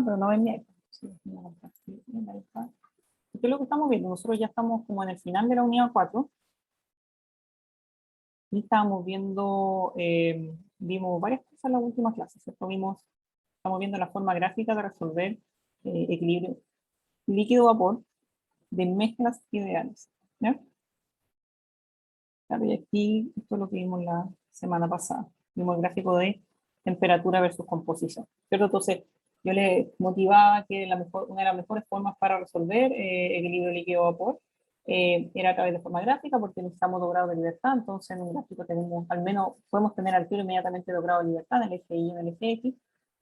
pero no ven mi iPad. Sí, no compartir el iPad. ¿Qué es lo que estamos viendo? Nosotros ya estamos como en el final de la unidad 4. Y estábamos viendo, vimos varias cosas en la última clase, ¿cierto? Estamos viendo la forma gráfica de resolver equilibrio líquido-vapor de mezclas ideales. ¿Ya? Claro, y aquí, esto es lo que vimos la semana pasada. Vimos el gráfico de temperatura versus composición, ¿cierto? Entonces, yo les motivaba que una de las mejores formas para resolver equilibrio líquido-vapor era a través de forma gráfica, porque necesitamos 2 grados de libertad. Entonces, en un gráfico tenemos, al menos, podemos tener al tiro inmediatamente 2 grados de libertad en el eje Y y en el eje X.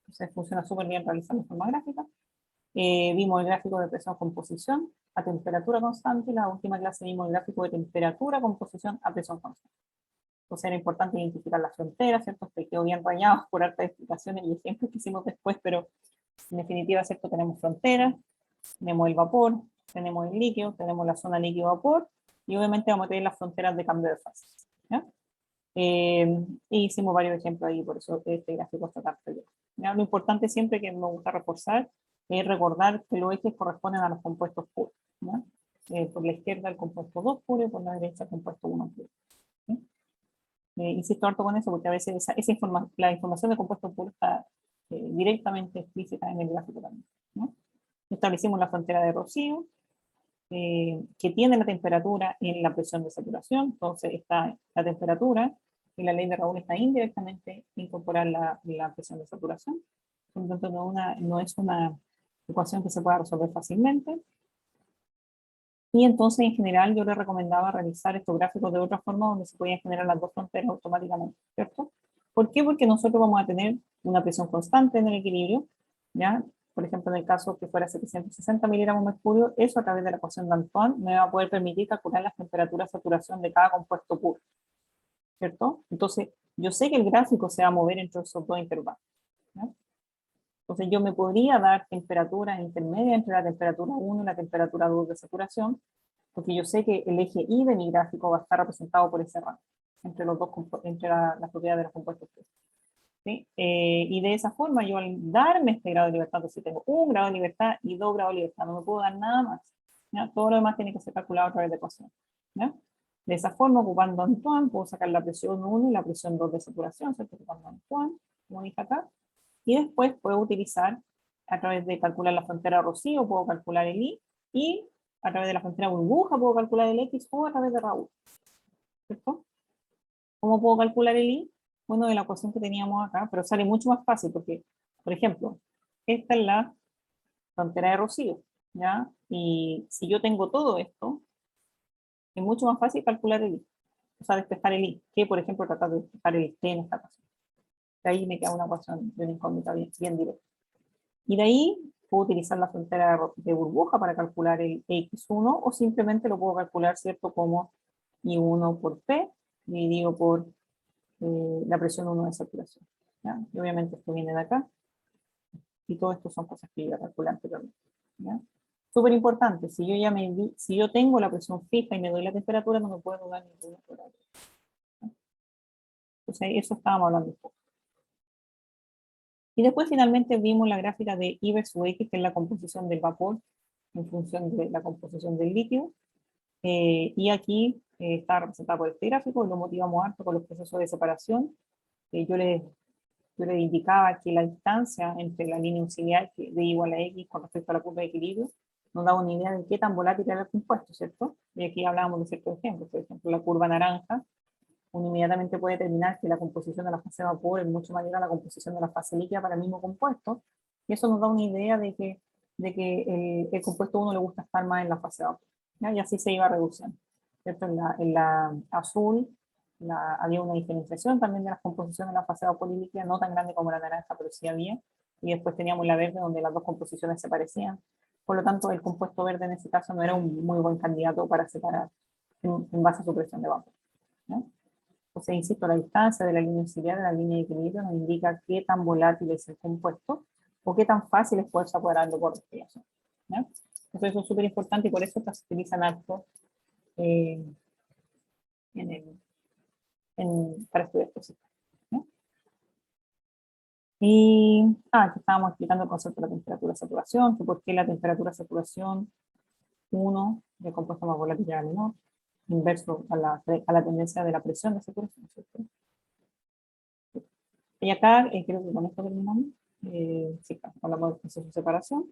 Entonces, funciona súper bien realizar de forma gráfica. Vimos el gráfico de presión-composición a temperatura constante. La última clase vimos el gráfico de temperatura-composición a presión constante. Entonces era importante identificar las fronteras, ¿cierto? Que quedó bien rayados por hartas explicaciones y ejemplos que hicimos después, pero en definitiva, ¿cierto? Tenemos fronteras, tenemos el vapor, tenemos el líquido, tenemos la zona líquido-vapor, y obviamente vamos a tener las fronteras de cambio de fase. ¿Ya? Y hicimos varios ejemplos ahí, por eso este gráfico está tan feliz. Lo importante siempre que me gusta reforzar es recordar que los ejes corresponden a los compuestos puros. ¿Ya? Por la izquierda el compuesto 2 puro y por la derecha el compuesto 1 puro. ¿Sí? Insisto harto con eso porque a veces la información de compuestos puros está directamente explícita en el gráfico también. ¿No? Establecimos la frontera de Rocío, que tiene la temperatura en la presión de saturación. Entonces está la temperatura y la ley de Raoult está indirectamente incorporar la presión de saturación. Por lo tanto, no es una ecuación que se pueda resolver fácilmente. Y entonces, en general, yo les recomendaba realizar estos gráficos de otra forma donde se podían generar las dos fronteras automáticamente, ¿cierto? ¿Por qué? Porque nosotros vamos a tener una presión constante en el equilibrio, ¿ya? Por ejemplo, en el caso que fuera 760 miligramos de mercurio, eso a través de la ecuación de Antoine me va a poder permitir calcular las temperaturas de saturación de cada compuesto puro, ¿cierto? Entonces, yo sé que el gráfico se va a mover entre esos dos intervalos, ¿ya? Entonces, yo me podría dar temperaturas intermedias entre la temperatura 1 y la temperatura 2 de saturación, porque yo sé que el eje Y de mi gráfico va a estar representado por ese rango, entre las propiedades de los compuestos. ¿Sí? Y de esa forma, yo al darme este grado de libertad, entonces tengo 1 grado de libertad y 2 grados de libertad, no me puedo dar nada más. ¿Ya? Todo lo demás tiene que ser calculado a través de ecuación. ¿Ya? De esa forma, ocupando Antoine, puedo sacar la presión 1 y la presión 2 de saturación, ¿cierto? Ocupando Antoine, como dije acá. Y después puedo utilizar, a través de calcular la frontera Rocío, puedo calcular el I, y a través de la frontera burbuja puedo calcular el X, o a través de Raoult. ¿Cierto? ¿Cómo puedo calcular el I? Bueno, de la ecuación que teníamos acá, pero sale mucho más fácil porque, por ejemplo, esta es la frontera de Rocío, ¿ya? Y si yo tengo todo esto, es mucho más fácil calcular el I, o sea, despejar el I, que por ejemplo tratar de despejar el T en esta ecuación. De ahí me queda una ecuación de una incógnita bien directa. Y de ahí puedo utilizar la frontera de burbuja para calcular el X1, o simplemente lo puedo calcular, ¿cierto? Como I1 por P dividido por la presión 1 de saturación. ¿Ya? Y obviamente esto viene de acá. Y todo esto son cosas que yo a calcular anteriormente. Súper importante, si yo tengo la presión fija y me doy la temperatura, no me puedo dar ninguna temperatura. Entonces, eso estábamos hablando un poco. Y después finalmente vimos la gráfica de I versus X, que es la composición del vapor en función de la composición del líquido. Y aquí está representado por este gráfico, y lo motivamos harto con los procesos de separación. Yo les indicaba que la distancia entre la línea auxiliar de Y igual a X con respecto a la curva de equilibrio nos daba una idea de qué tan volátil era el compuesto, ¿cierto? Y aquí hablábamos de ciertos ejemplos, por ejemplo, la curva naranja, uno inmediatamente puede determinar que la composición de la fase de vapor es mucho mayor a la composición de la fase líquida para el mismo compuesto, y eso nos da una idea de que el compuesto 1 le gusta estar más en la fase de vapor, ¿ya? Y así se iba reduciendo, ¿cierto? En la azul había una diferenciación también de las composiciones de la fase de vapor y líquida, no tan grande como la naranja, pero sí había, y después teníamos la verde donde las dos composiciones se parecían. Por lo tanto, el compuesto verde en ese caso no era un muy buen candidato para separar en base a su presión de vapor, ¿no? Entonces, insisto, la distancia de la línea auxiliar a la línea de equilibrio nos indica qué tan volátil es el compuesto o qué tan fácil es poder separarlo por respiración. Entonces, eso es súper importante y por eso se utilizan harto para estudiar cosas. Aquí estábamos explicando el concepto de la temperatura de saturación, que por qué la temperatura de saturación 1 de compuesto más volátil a menor, inverso a la tendencia de la presión de saturación, ¿cierto? Y acá, creo que con esto terminamos, sí, hablamos del proceso de separación,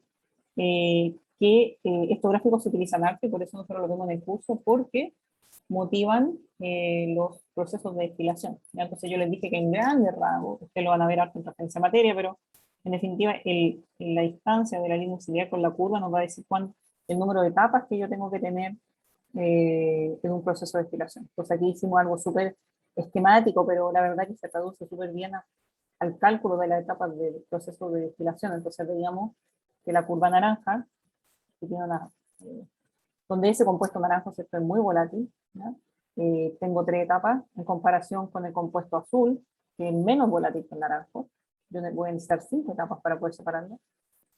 estos gráficos se utilizan harto y por eso nosotros lo vemos en el curso, porque motivan los procesos de destilación. ¿Ya? Entonces yo les dije que en grandes rasgos, ustedes lo van a ver harto en transferencia de materia, pero en definitiva la distancia de la línea auxiliar con la curva nos va a decir el número de etapas que yo tengo que tener en un proceso de destilación. Entonces aquí hicimos algo súper esquemático, pero la verdad que se traduce súper bien al cálculo de las etapas del proceso de destilación. Entonces veíamos que la curva naranja, que tiene donde ese compuesto naranja es muy volátil, ¿ya? Tengo 3 etapas en comparación con el compuesto azul, que es menos volátil que el naranjo. Yo voy a necesitar 5 etapas para poder separarlo.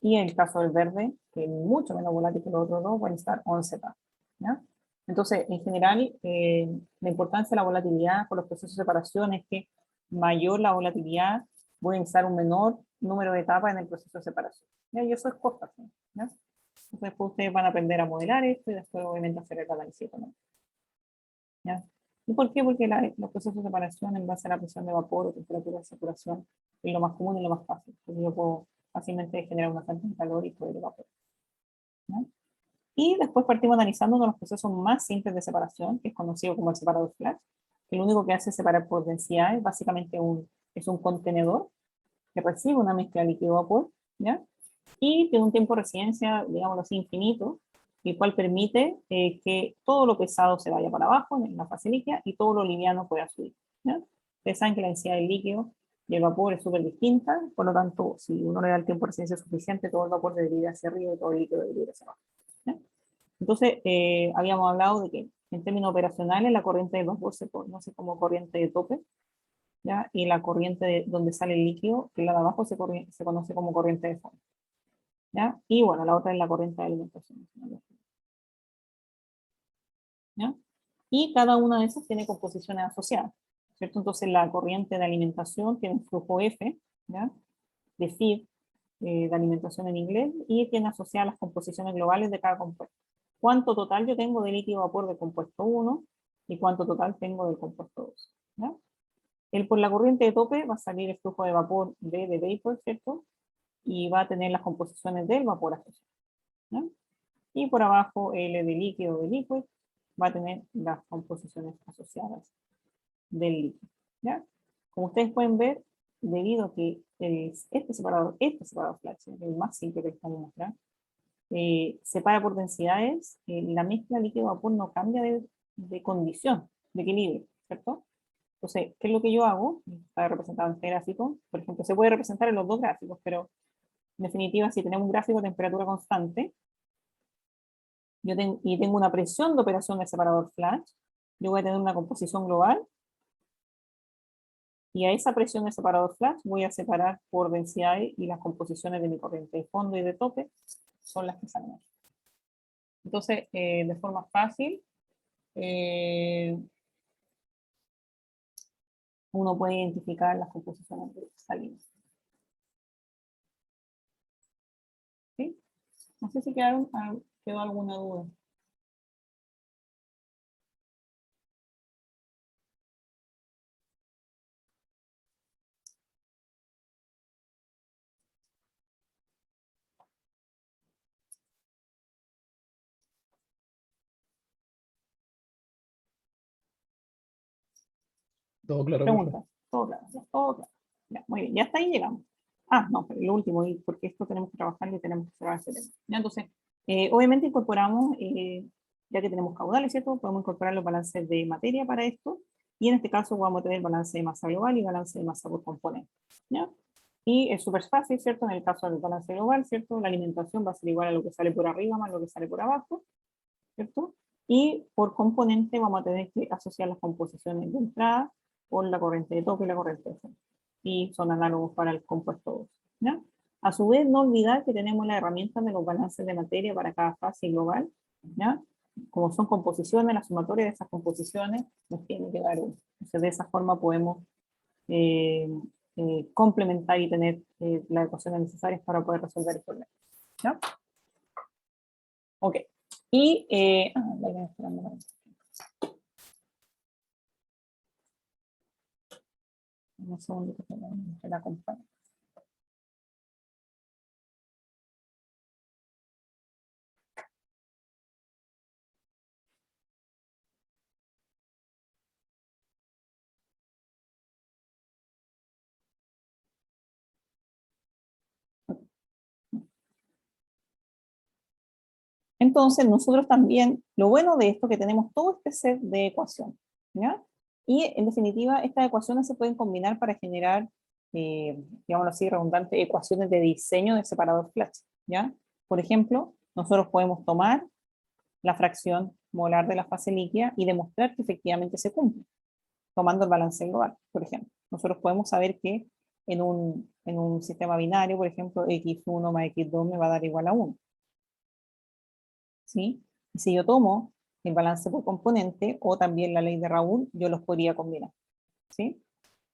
Y en el caso del verde, que es mucho menos volátil que los otros dos, voy a necesitar 11 etapas. ¿Ya? Entonces, en general, la importancia de la volatilidad por los procesos de separación es que mayor la volatilidad, voy a necesitar un menor número de etapas en el proceso de separación. ¿Ya? Y eso es constante. ¿Ya? Entonces, después ustedes van a aprender a modelar esto y después, obviamente, hacer el análisis económico. ¿Ya? ¿Y por qué? Porque los procesos de separación en base a la presión de vapor o temperatura de saturación es lo más común y lo más fácil. Porque yo puedo fácilmente generar una fuente de calor y poder evaporar. ¿Ya? Y después partimos analizando uno de los procesos más simples de separación, que es conocido como el separador flash, que lo único que hace es separar por densidad, es básicamente es un contenedor que recibe una mezcla líquido-vapor, ¿ya? Y tiene un tiempo de residencia, digamos así, infinito, el cual permite que todo lo pesado se vaya para abajo en la fase líquida y todo lo liviano pueda subir. ¿Ya? Ustedes saben que la densidad del líquido y el vapor es súper distinta, por lo tanto, si uno le da el tiempo de residencia suficiente, todo el vapor debería ir hacia arriba y todo el líquido debería ir hacia abajo. ¿Ya? Entonces, habíamos hablado de que en términos operacionales la corriente del vapor se conoce como corriente de tope, ¿ya? Y la corriente donde sale el líquido, que la de abajo se conoce como corriente de fondo. ¿Ya? Y bueno, la otra es la corriente de alimentación. ¿Ya? Y cada una de esas tiene composiciones asociadas, ¿cierto? Entonces la corriente de alimentación tiene un flujo F, ¿ya? De feed, de alimentación en inglés, y tiene asociadas las composiciones globales de cada compuesto. ¿Cuánto total yo tengo de líquido vapor de compuesto 1 y cuánto total tengo del compuesto 2? ¿Ya? Por la corriente de tope va a salir el flujo de vapor D de vapor, ¿cierto? Y va a tener las composiciones del vapor asociado. ¿Ya? Y por abajo L de líquido de líquido va a tener las composiciones asociadas del líquido. ¿Ya? Como ustedes pueden ver, debido a que este separador flash, el más simple que estamos mostrando, separa por densidades, la mezcla líquido-vapor no cambia de condición, de equilibrio, ¿cierto? Entonces, ¿qué es lo que yo hago? Está representado en este gráfico. Por ejemplo, se puede representar en los dos gráficos, pero en definitiva, si tenemos un gráfico de temperatura constante, y tengo una presión de operación del separador flash, yo voy a tener una composición global, y a esa presión del separador flash voy a separar por densidades y las composiciones de mi corriente de fondo y de tope son las que salen aquí. Entonces, de forma fácil, uno puede identificar las composiciones de salinas. ¿Sí? No sé si quedó alguna duda. Todo claro, profe. Preguntas. Todo claro, todo claro. Ya, muy bien, ya hasta ahí llegamos. Ah, no, pero lo último, y porque esto tenemos que trabajar y tenemos que cerrar este tema. ¿Ya? Entonces, obviamente incorporamos, ya que tenemos caudales, ¿cierto? Podemos incorporar los balances de materia para esto, y en este caso vamos a tener balance de masa global y balance de masa por componente. ¿Ya? Y es súper fácil, ¿cierto? En el caso del balance global, ¿cierto? La alimentación va a ser igual a lo que sale por arriba más lo que sale por abajo, ¿cierto? Y por componente vamos a tener que asociar las composiciones de entrada con la corriente de tope y la corriente de fondo. Y son análogos para el compuesto 2. ¿Ya? A su vez, no olvidar que tenemos la herramienta de los balances de materia para cada fase global. ¿Ya? Como son composiciones, la sumatoria de esas composiciones nos tiene que dar 1. Entonces, de esa forma podemos complementar y tener las ecuaciones necesarias para poder resolver el problema. ¿Ya? Ok. Y, vayan esperando para eso. Un segundo que la acompañe. Entonces, nosotros también, lo bueno de esto es que tenemos todo este set de ecuaciones, ¿ya? Y en definitiva, estas ecuaciones se pueden combinar para generar, digámoslo así, redundante, ecuaciones de diseño de separador Flash, ¿ya? Por ejemplo, nosotros podemos tomar la fracción molar de la fase líquida y demostrar que efectivamente se cumple, tomando el balance global, por ejemplo. Nosotros podemos saber que en un sistema binario, por ejemplo, x1 más x2 me va a dar igual a 1. ¿Sí? Y si yo tomo el balance por componente o también la ley de Raoul, yo los podría combinar. ¿Sí?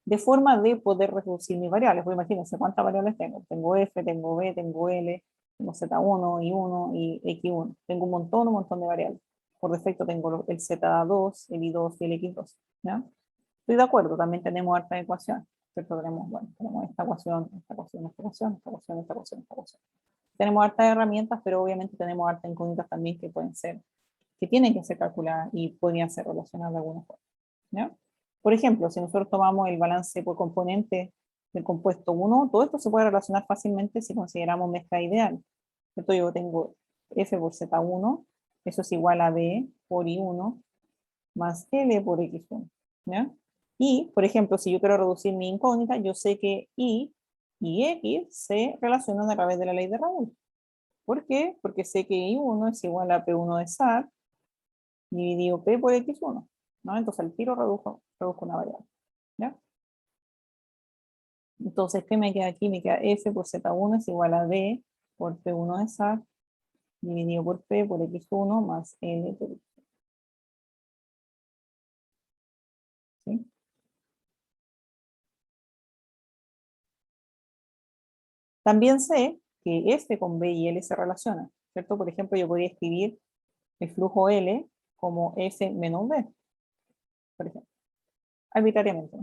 De forma de poder reducir mis variables. Pues imagínense cuántas variables tengo. Tengo F, tengo B, tengo L, tengo Z1, I1 y X1. Tengo un montón de variables. Por defecto tengo el Z2, el I2 y el X2. ¿Ya? Estoy de acuerdo, también tenemos harta ecuación. ¿Cierto? Tenemos, bueno, tenemos esta ecuación, esta ecuación, esta ecuación, esta ecuación, esta ecuación, esta ecuación. Tenemos hartas herramientas, pero obviamente tenemos hartas incógnitas también que pueden ser, que tienen que ser calculadas y podrían ser relacionadas de alguna forma. ¿Ya? Por ejemplo, si nosotros tomamos el balance por componente del compuesto 1, todo esto se puede relacionar fácilmente si consideramos mezcla ideal. Entonces yo tengo F por Z1, eso es igual a B por I1 más L por X1. ¿Ya? Y, por ejemplo, si yo quiero reducir mi incógnita, yo sé que Y y X se relacionan a través de la ley de Raoul. ¿Por qué? Porque sé que I1 es igual a P1 de SAT dividido P por X1. ¿No? Entonces el tiro reduzco una variable. ¿Ya? Entonces, ¿qué me queda aquí? Me queda F por Z1 es igual a D por P1 de SAT dividido por P por X1 más L por X1. ¿Sí? También sé que F con B y L se relacionan, ¿cierto? Por ejemplo, yo podría escribir el flujo L como F menos B, por ejemplo, arbitrariamente.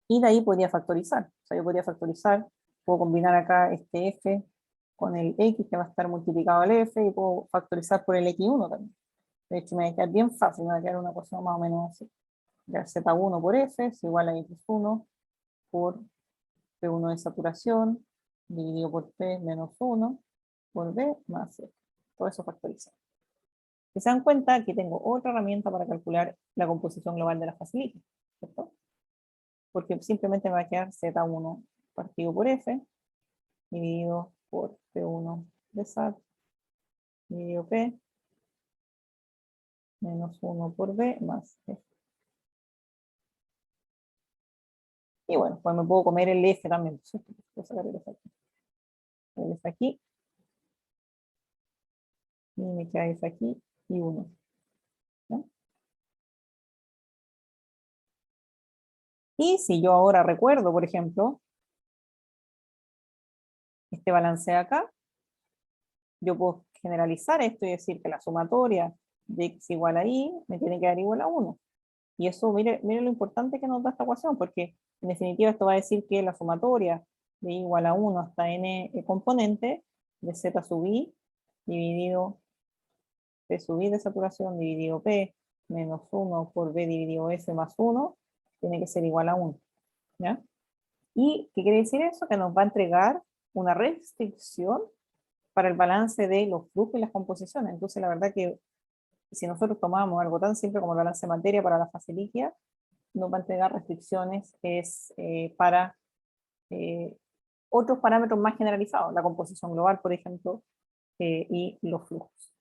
Y de ahí podría factorizar. O sea, yo podría factorizar, puedo combinar acá este F con el X que va a estar multiplicado al F y puedo factorizar por el X1 también. De hecho, me va a quedar bien fácil, me va a quedar una cosa más o menos así. Ya Z1 por F es igual a X1 por P1 de saturación dividido por P menos 1 por B más F. Todo eso factorizado. Si se dan cuenta, que tengo otra herramienta para calcular la composición global de la fase líquida, ¿cierto? Porque simplemente me va a quedar Z1 partido por F dividido por P1 de SAT dividido P menos 1 por B más F. Y bueno, pues me puedo comer el F también. Voy a sacar el F aquí. El F aquí. Y me queda F aquí y 1. ¿No? Y si yo ahora recuerdo, por ejemplo, este balance de acá, yo puedo generalizar esto y decir que la sumatoria de x igual a y me tiene que dar igual a 1. Y eso, mire, mire lo importante que nos da esta ecuación, porque en definitiva esto va a decir que la sumatoria de y igual a 1 hasta n componente de z sub i dividido p sub i de saturación dividido p menos 1 por b dividido f más 1 tiene que ser igual a 1. ¿Ya? ¿Y qué quiere decir eso? Que nos va a entregar una restricción para el balance de los flujos y las composiciones. Entonces, la verdad que si nosotros tomamos algo tan simple como el balance de materia para la fase líquida, nos va a entregar restricciones para otros parámetros más generalizados, la composición global, por ejemplo, y los flujos.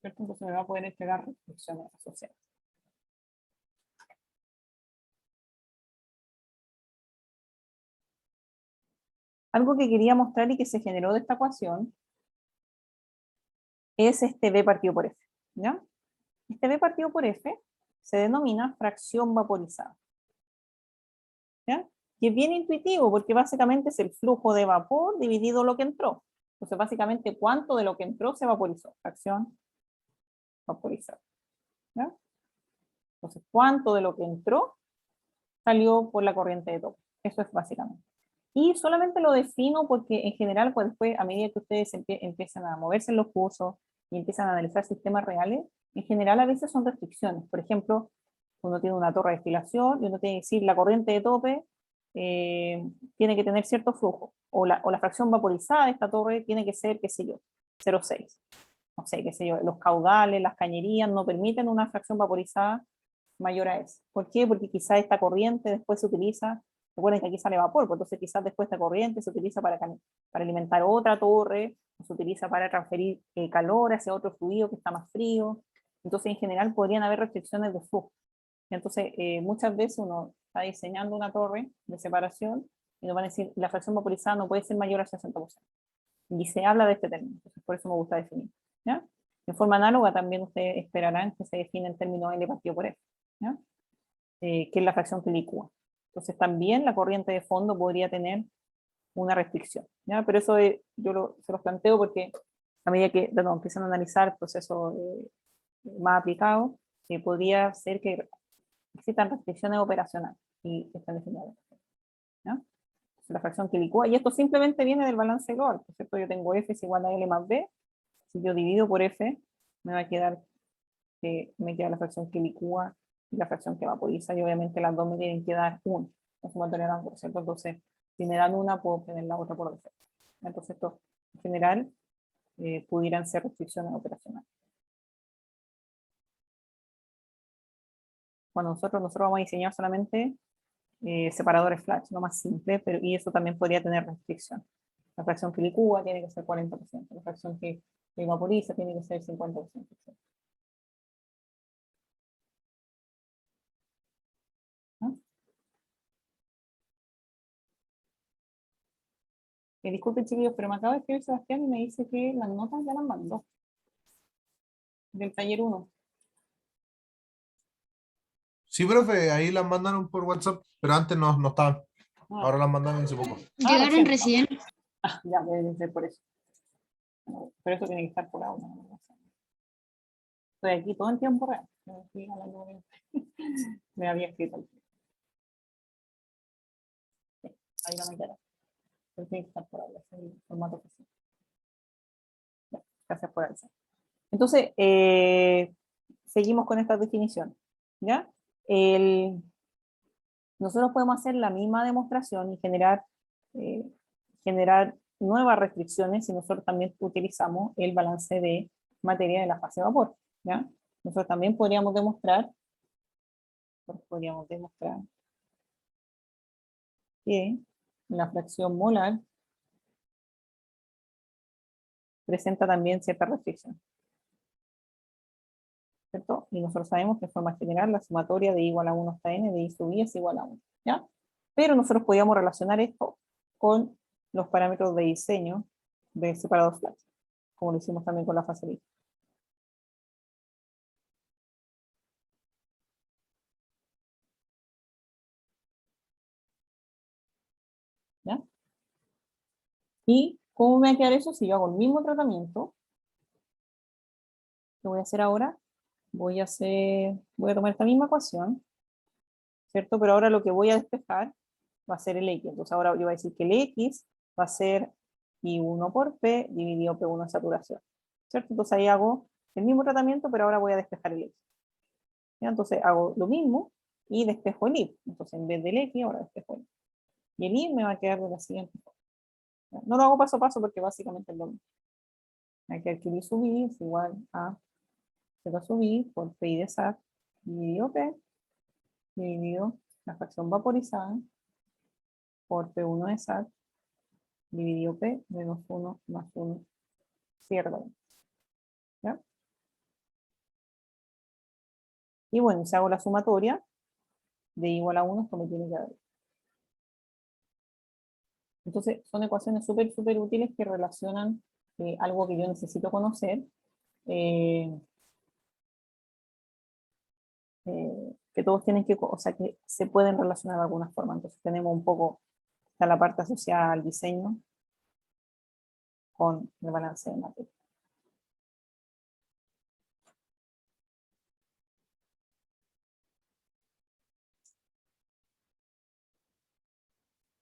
¿Cierto? Entonces me va a poder entregar restricciones asociadas. Algo que quería mostrar y que se generó de esta ecuación es este B partido por F, ¿ya? Este B partido por F se denomina fracción vaporizada, ¿ya? Y es bien intuitivo porque básicamente es el flujo de vapor dividido lo que entró. Entonces básicamente cuánto de lo que entró se vaporizó, fracción vaporizada, ¿ya? Entonces cuánto de lo que entró salió por la corriente de tope. Eso es básicamente. Y solamente lo defino porque en general, pues después, a medida que ustedes empiezan a moverse en los cursos y empiezan a analizar sistemas reales, en general a veces son restricciones. Por ejemplo, uno tiene una torre de destilación y uno tiene que decir la corriente de tope tiene que tener cierto flujo, o la fracción vaporizada de esta torre tiene que ser, qué sé yo, 0,6. No sé, qué sé yo, los caudales, las cañerías no permiten una fracción vaporizada mayor a eso. ¿Por qué? Porque quizás esta corriente después se utiliza, recuerden que aquí sale vapor, pues entonces quizás después esta corriente se utiliza para alimentar otra torre, o se utiliza para transferir calor hacia otro fluido que está más frío. Entonces, en general, podrían haber restricciones de flujo. Entonces, muchas veces uno está diseñando una torre de separación y nos van a decir, la fracción vaporizada no puede ser mayor al 60%. Y se habla de este término, entonces por eso me gusta definir. ¿Ya? De forma análoga también ustedes esperarán que se define el término L partido por F, ¿ya? Que es la fracción que licúa. Entonces también la corriente de fondo podría tener una restricción, ¿ya? Pero eso se los planteo porque a medida que empiezan a analizar el proceso más aplicado, podría ser que existan restricciones operacionales y que están definidas, ¿ya? La fracción que licúa, y esto simplemente viene del balance global, por cierto, yo tengo F es igual a L más B, si yo divido por F, me va a quedar que me queda la fracción que licúa y la fracción que vaporiza, y obviamente las dos me tienen que dar 1, la sumatoria de las dos, ¿cierto? Entonces, si me dan una, puedo obtener la otra por defecto. Entonces, esto, en general, pudieran ser restricciones operacionales. Bueno, nosotros vamos a diseñar solamente separadores flash, lo más simple, pero, y eso también podría tener restricción. La fracción que licúa tiene que ser 40%, la fracción que vaporiza tiene que ser 50%. ¿No? Disculpen, chiquillos, pero me acaba de escribir Sebastián y me dice que las notas ya las mandó del taller 1. Sí, profe, ahí las mandaron por WhatsApp, pero antes no estaban. Ah, Ahora las mandaron hace poco. Llegaron recién. Ya, debe ser por eso. Pero eso tiene que estar por ahora. Estoy aquí todo el tiempo real. Me había escrito. Sí, ahí no me queda. Pero tiene que estar por ahora. Es el formato que sí. Ya, gracias por eso. Entonces, seguimos con esta definición. ¿Ya? Nosotros podemos hacer la misma demostración y generar nuevas restricciones si nosotros también utilizamos el balance de materia de la fase de vapor, ¿ya? Nosotros también podríamos demostrar que la fracción molar presenta también cierta restricción, ¿cierto? Y nosotros sabemos que en forma general la sumatoria de I igual a 1 hasta n de I sub I es igual a 1, ¿ya? Pero nosotros podríamos relacionar esto con los parámetros de diseño de separados flash, como lo hicimos también con la fase líquida. ¿Ya? ¿Y cómo me va a quedar eso si yo hago el mismo tratamiento? ¿Qué voy a hacer ahora? Voy a tomar esta misma ecuación, ¿cierto? Pero ahora lo que voy a despejar va a ser el X. Entonces ahora yo voy a decir que el X va a ser I1 por P dividido P1 de saturación, ¿cierto? Entonces ahí hago el mismo tratamiento, pero ahora voy a despejar el X. ¿Ya? Entonces hago lo mismo y despejo el Y. Entonces en vez del X, ahora despejo el Y. Y el Y me va a quedar de la siguiente forma. ¿Ya? No lo hago paso a paso porque básicamente es lo mismo. Aquí el I sub I es igual a 0 sub I por Pi de SAT dividido P dividido la fracción vaporizada por P1 de SAT dividido P menos 1 más 1 cierto. ¿Ya? Y bueno, si hago la sumatoria de igual a 1, esto me tiene que dar. Entonces, son ecuaciones súper útiles que relacionan algo que yo necesito conocer, eh, que todos tienen que, o sea, que se pueden relacionar de alguna forma. Entonces, tenemos un poco, está la parte asociada al diseño con el balance de materia.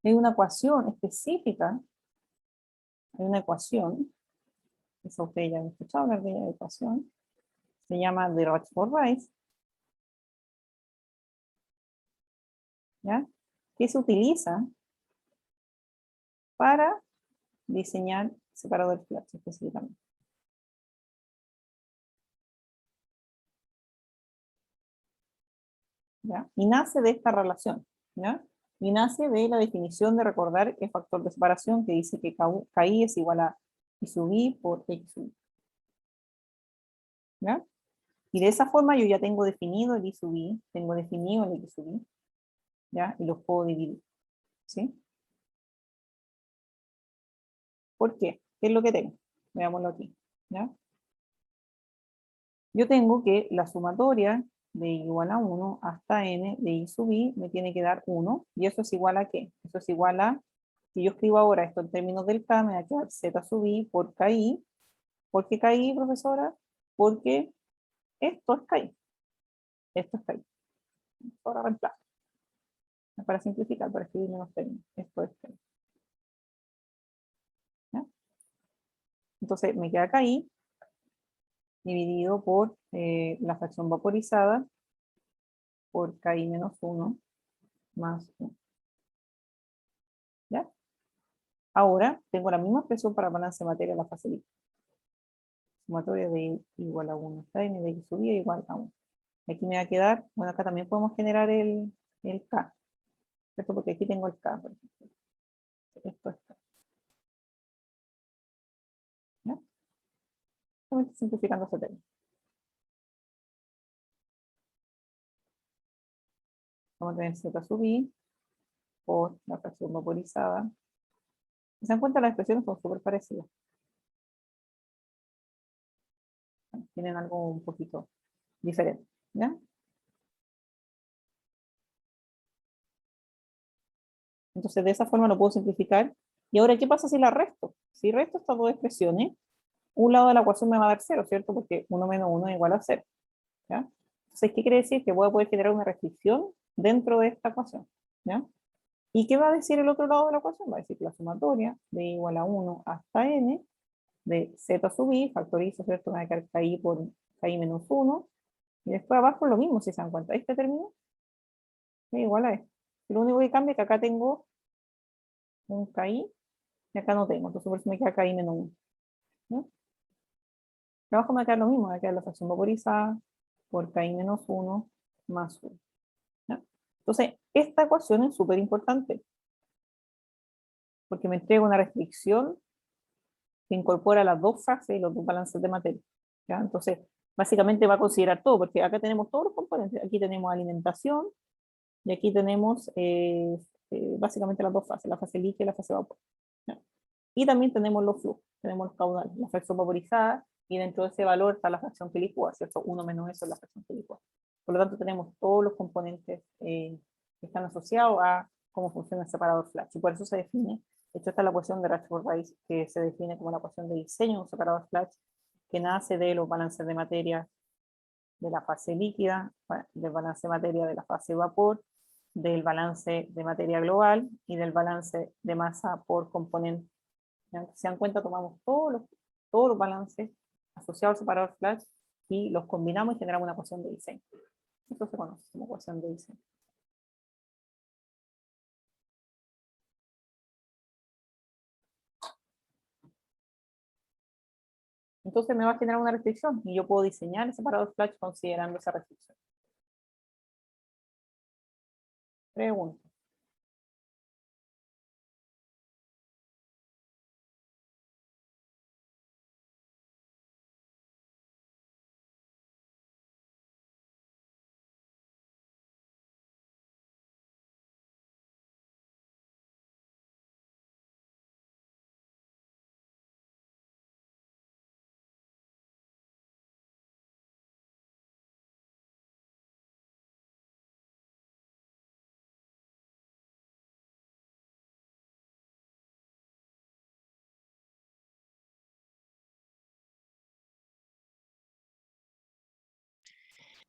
Hay una ecuación específica, hay una ecuación, eso ustedes ya han escuchado hablar de la ecuación, se llama de Rutherford-Rice, ¿ya? Que se utiliza para diseñar separadores Flash específicamente. ¿Ya? Y nace de esta relación, ¿ya? Y nace de la definición de recordar el factor de separación que dice que KI es igual a I sub I por X sub I, ¿ya? Y de esa forma yo ya tengo definido el I sub I, tengo definido el X sub I, ¿ya? Y los puedo dividir, ¿sí? ¿Por qué? ¿Qué es lo que tengo? Veámoslo aquí, ¿ya? Yo tengo que la sumatoria de I igual a 1 hasta n de I sub I me tiene que dar 1, y eso es igual a ¿qué? Eso es igual a, si yo escribo ahora esto en términos del K, me va a quedar Z sub I por KI. ¿Por qué KI, profesora? Porque esto es KI. Esto es KI. Ahora reemplazo. Para simplificar, para escribir menos términos. Esto es KI. ¿Ya? Entonces me queda KI dividido por la fracción vaporizada por KI menos 1 más 1. ¿Ya? Ahora tengo la misma expresión para balance de materia de la fase líquida. Sumatoria de I igual a 1 hasta n de X sub I igual a 1. Aquí me va a quedar, bueno, acá también podemos generar el K, ¿cierto? Porque aquí tengo el K, por ejemplo. Esto es K. ¿Ya? Solamente simplificando ese término. Vamos a tener Z sub I por la fracción vaporizada. Si se dan cuenta, las expresiones son súper parecidas. Tienen algo un poquito diferente, ¿ya? Entonces, de esa forma lo puedo simplificar. Y ahora, ¿qué pasa si la resto? Si resto estas dos expresiones, un lado de la ecuación me va a dar 0, ¿cierto? Porque 1 menos 1 es igual a 0, ¿ya? Entonces, ¿qué quiere decir? Que voy a poder generar una restricción dentro de esta ecuación, ¿ya? ¿Y qué va a decir el otro lado de la ecuación? Va a decir que la sumatoria de igual a 1 hasta n de z sub i, factorizo, ¿cierto? Me va a quedar KI por KI menos 1, y después abajo lo mismo, si se dan cuenta. Este término es igual a este. Lo único que cambia es que acá tengo un KI y acá no tengo, entonces por eso me queda KI menos 1, ¿no? Abajo me va a quedar lo mismo, me va a quedar la fracción vaporizada por KI menos 1 más 1. ¿Ya? Entonces, esta ecuación es súper importante porque me entrega una restricción que incorpora las dos fases y los dos balances de materia, ¿ya? Entonces, básicamente va a considerar todo, porque acá tenemos todos los componentes. Aquí tenemos alimentación y aquí tenemos básicamente las dos fases, la fase líquida y la fase vapor, ¿ya? Y también tenemos los flujos, tenemos los caudales, la fracción vaporizada, y dentro de ese valor está la fracción que licúa, ¿cierto? Uno menos eso es la fracción que licúa. Por lo tanto, tenemos todos los componentes que están asociados a cómo funciona el separador Flash. Y por eso se define, de hecho, esta es la ecuación de Rutherford-Rice, que se define como la ecuación de diseño de un separador Flash, que nace de los balances de materia de la fase líquida, del balance de materia de la fase vapor, del balance de materia global y del balance de masa por componente. ¿Ya? Si se dan cuenta, tomamos todos los balances asociados al separador Flash y los combinamos y generamos una ecuación de diseño. Esto se conoce como ecuación de diseño. Entonces me va a generar una restricción y yo puedo diseñar el separador Flash considerando esa restricción. Pregunta.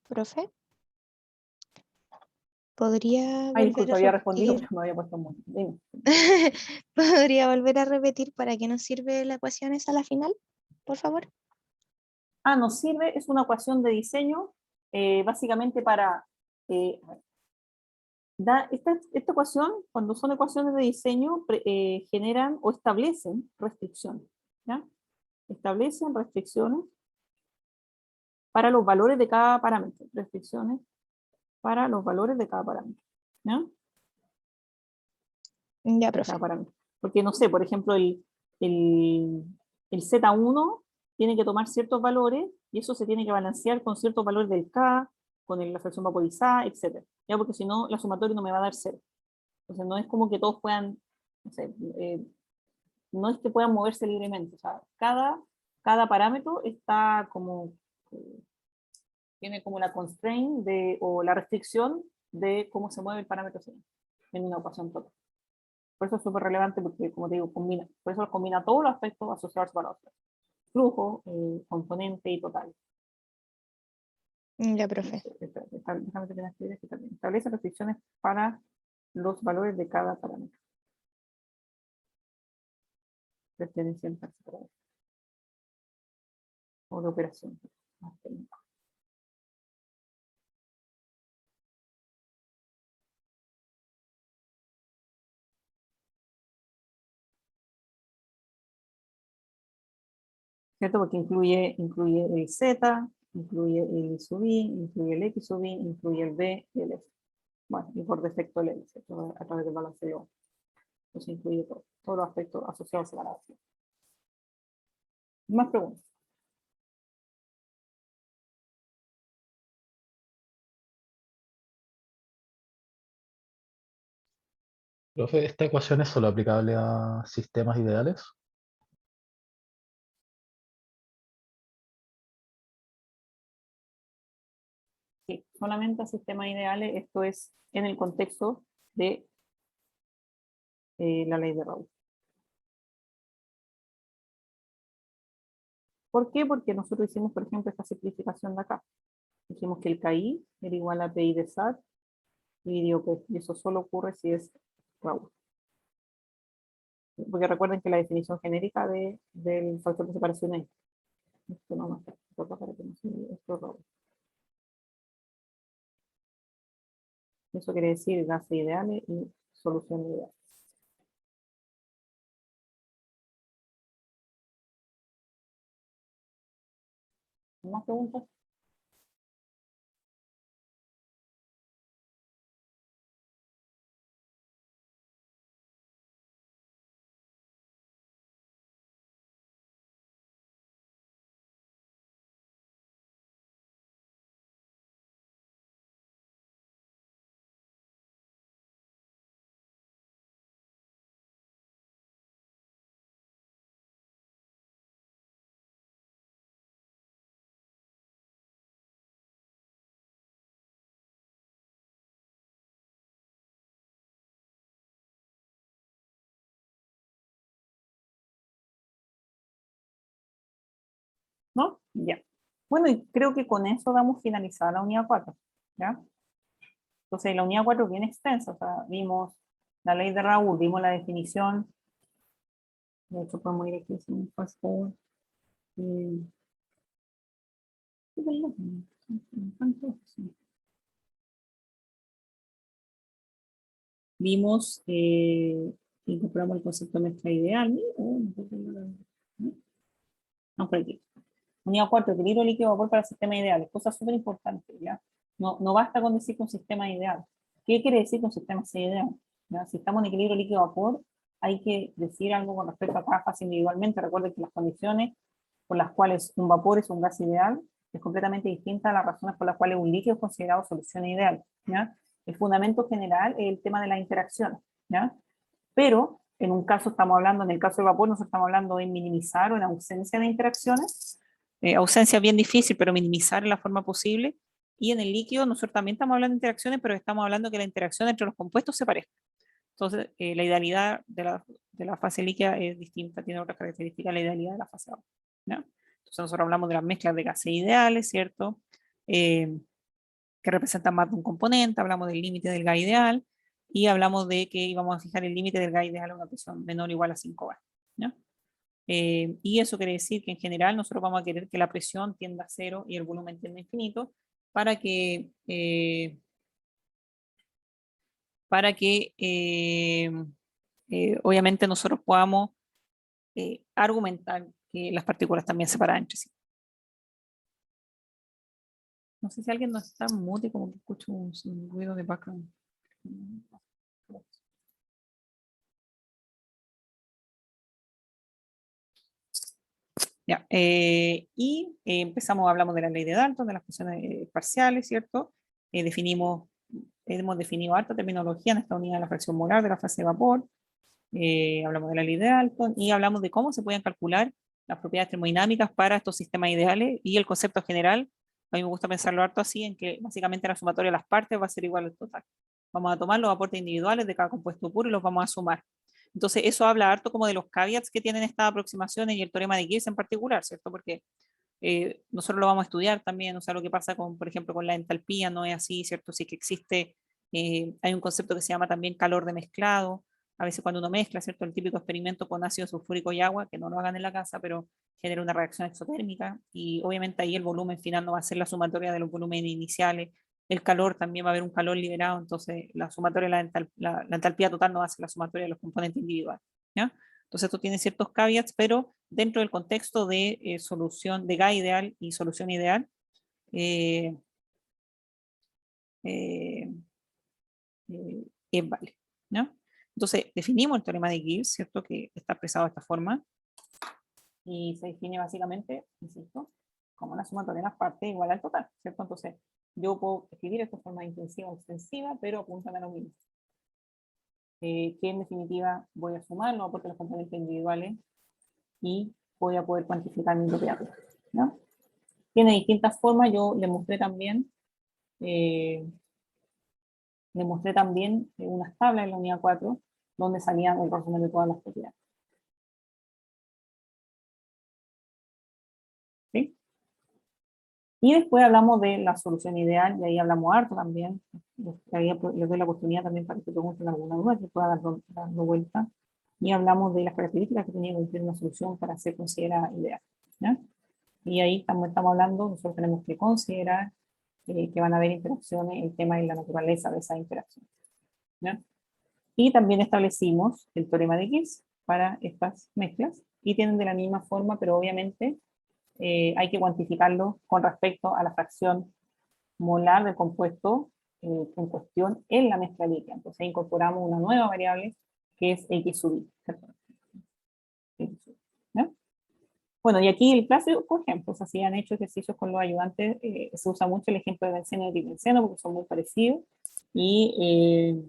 Profe, ¿podría Ay, volver disculpa, a había respondido, repetir? pero me había puesto mucho. Dime. ¿Podría volver a repetir para qué nos sirve la ecuación esa a la final? Por favor. Ah, nos sirve, es una ecuación de diseño, básicamente para... esta ecuación, cuando son ecuaciones de diseño, generan o establecen restricciones. ¿Ya? Establecen restricciones para los valores de cada parámetro. Restricciones para los valores de cada parámetro. ¿Ya? Ya, De profe. cada parámetro. Porque, no sé, por ejemplo, el Z1 tiene que tomar ciertos valores y eso se tiene que balancear con ciertos valores del K, con la fracción vaporizada, etc. ¿Ya? Porque si no, la sumatoria no me va a dar cero. Entonces no es como que todos puedan, no sé, no es que puedan moverse libremente. O sea, cada parámetro está como, tiene como la constraint o la restricción de cómo se mueve el parámetro en una ecuación total. Por eso es súper relevante porque, como te digo, por eso combina todos los aspectos asociados a los flujo, componente y total. Ya, profe. Déjame terminar de escribir aquí también. Establece restricciones para los valores de cada parámetro. Referencia en particular. O de operación. ¿Cierto? Porque incluye el Z, incluye el I sub I, incluye el X sub I, incluye el B y el F. Bueno, y por defecto el L, ¿cierto? A través del balanceo. Entonces incluye todos los aspectos asociados a la relación. Más preguntas. Profe, ¿esta ecuación es solo aplicable a sistemas ideales? Sí, solamente a sistemas ideales, esto es en el contexto de la ley de Raoult. ¿Por qué? Porque nosotros hicimos, por ejemplo, esta simplificación de acá. Dijimos que el KI era igual a PI de SAT dividido P, y eso solo ocurre si es Raoult. Porque recuerden que la definición genérica del factor de separación es esto no más, para que no se esto Raoult. Eso quiere decir gases ideales y soluciones ideales. ¿Más preguntas? ¿No? Ya. Bueno, y creo que con eso damos finalizada la unidad 4. ¿Ya? Entonces, la unidad 4 es bien extensa. O sea, vimos la ley de Raoult, vimos la definición. De hecho, podemos ir aquí sin fast forward. Vimos, incorporamos el concepto de mezcla ideal. Vamos por aquí. Unidad 4, equilibrio líquido vapor para sistemas ideales. Cosa súper importante, ¿ya? No basta con decir que un sistema ideal. ¿Qué quiere decir que un sistema sea ideal? ¿Ya? Si estamos en equilibrio líquido vapor, hay que decir algo con respecto a cada fase individualmente. Recuerden que las condiciones por las cuales un vapor es un gas ideal es completamente distinta a las razones por las cuales un líquido es considerado solución ideal, ¿ya? El fundamento general es el tema de las interacciones, ¿ya? Pero en un caso estamos hablando, en el caso del vapor, nosotros estamos hablando de minimizar o en ausencia de interacciones. Ausencia bien difícil, pero minimizar en la forma posible. Y en el líquido nosotros también estamos hablando de interacciones, pero estamos hablando que la interacción entre los compuestos se parezca. Entonces, la idealidad de la fase líquida es distinta, tiene otras características la idealidad de la fase agua, ¿no? Entonces nosotros hablamos de las mezclas de gases ideales, ¿cierto? que representan más de un componente, hablamos del límite del gas ideal, y hablamos de que íbamos a fijar el límite del gas ideal a una presión menor o igual a 5 bar. ¿Ya? Y eso quiere decir que en general nosotros vamos a querer que la presión tienda a cero y el volumen tienda a infinito para que obviamente nosotros podamos argumentar que las partículas también se separan entre sí. No sé si alguien no está en mute, como que escucho un ruido de background. Ya, hablamos de la ley de Dalton, de las funciones parciales, ¿cierto? Hemos definido harta terminología en esta unidad de la fracción molar de la fase de vapor. Hablamos de la ley de Dalton y hablamos de cómo se pueden calcular las propiedades termodinámicas para estos sistemas ideales y el concepto general. A mí me gusta pensarlo harto así, en que básicamente la sumatoria de las partes va a ser igual al total. Vamos a tomar los aportes individuales de cada compuesto puro y los vamos a sumar. Entonces, eso habla harto como de los caveats que tienen estas aproximaciones y el teorema de Gibbs en particular, ¿cierto? Porque nosotros lo vamos a estudiar también, o sea, lo que pasa con, por ejemplo, con la entalpía no es así, ¿cierto? Sí que existe, hay un concepto que se llama también calor de mezclado, a veces cuando uno mezcla, ¿cierto? El típico experimento con ácido sulfúrico y agua, que no lo hagan en la casa, pero genera una reacción exotérmica, y obviamente ahí el volumen final no va a ser la sumatoria de los volúmenes iniciales, el calor también va a haber un calor liberado, entonces la sumatoria, la entalpía total no va a ser la sumatoria de los componentes individuales, ¿ya? Entonces esto tiene ciertos caveats, pero dentro del contexto de solución de gas ideal y solución ideal, eh, eh, es válido, ¿no? Entonces definimos el teorema de Gibbs, ¿cierto? Que está expresado de esta forma, y se define básicamente, insisto, como la sumatoria de las partes igual al total, ¿cierto? Entonces yo puedo escribir esto de forma intensiva o extensiva, pero apuntan a lo mismo. Que en definitiva voy a sumar los aportes de los componentes individuales y voy a poder cuantificar mi propiedad, ¿no? Tiene distintas formas, yo le mostré también unas tablas en la unidad 4 donde salían el resumen de todas las propiedades. ¿Sí? Y después hablamos de la solución ideal, y ahí hablamos harto también. Les doy la oportunidad también para que pregunten alguna duda, que pueda darlo vuelta. Y hablamos de las características que tenía que cumplir una solución para ser considerada ideal, ¿ya? Y ahí estamos hablando, nosotros tenemos que considerar que van a haber interacciones, el tema de la naturaleza de esas interacciones, ¿ya? Y también establecimos el teorema de Gibbs para estas mezclas, y tienen de la misma forma, pero obviamente hay que cuantificarlo con respecto a la fracción molar del compuesto en cuestión en la mezcla líquida. Entonces incorporamos una nueva variable que es X sub I, ¿no? Bueno, y aquí el clásico ejemplo, o sea, si han hecho ejercicios con los ayudantes, se usa mucho el ejemplo de benceno y dibenceno porque son muy parecidos, y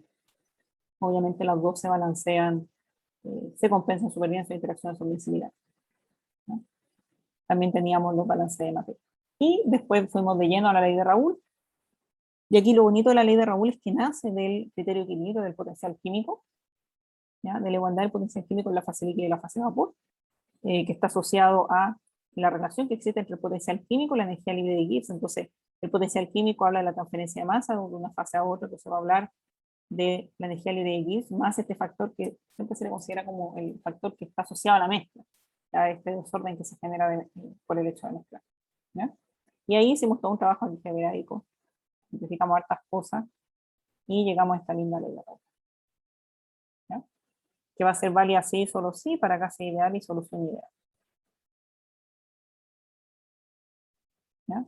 obviamente los dos se balancean, se compensan súper bien, sus interacciones son bien similares, ¿no? También teníamos los balances de materia. Y después fuimos de lleno a la ley de Raoult, y aquí lo bonito de la ley de Raoult es que nace del criterio de equilibrio del potencial químico, ¿ya? De la igualdad del potencial químico en la fase líquida y la fase de vapor, que está asociado a la relación que existe entre el potencial químico y la energía libre de Gibbs. Entonces, el potencial químico habla de la transferencia de masa de una fase a otra, entonces va a hablar de la energía libre de Gibbs, más este factor que siempre se le considera como el factor que está asociado a la mezcla, a este desorden que se genera por el hecho de mezclar, ¿ya? Y ahí hicimos todo un trabajo algebraico, simplificamos hartas cosas, y llegamos a esta linda ley de Raoult, ¿ya? Que va a ser válida sí, solo sí, para gas ideal y solución ideal, ¿ya?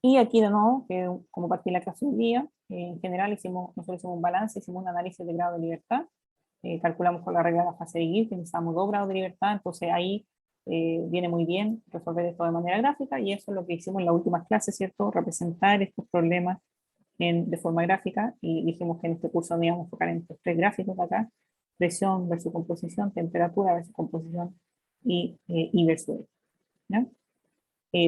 Y aquí de nuevo, que como parte de la clase de día, en general nosotros hicimos un balance, hicimos un análisis de grado de libertad, calculamos con la regla de la fase de Gibbs, utilizamos 2 grados de libertad, entonces ahí viene muy bien resolver esto de manera gráfica, y eso es lo que hicimos en la última clase, ¿cierto? Representar estos problemas de forma gráfica, y dijimos que en este curso nos íbamos a enfocar en estos 3 gráficos de acá: presión versus composición, temperatura versus composición, y versus, ¿ya?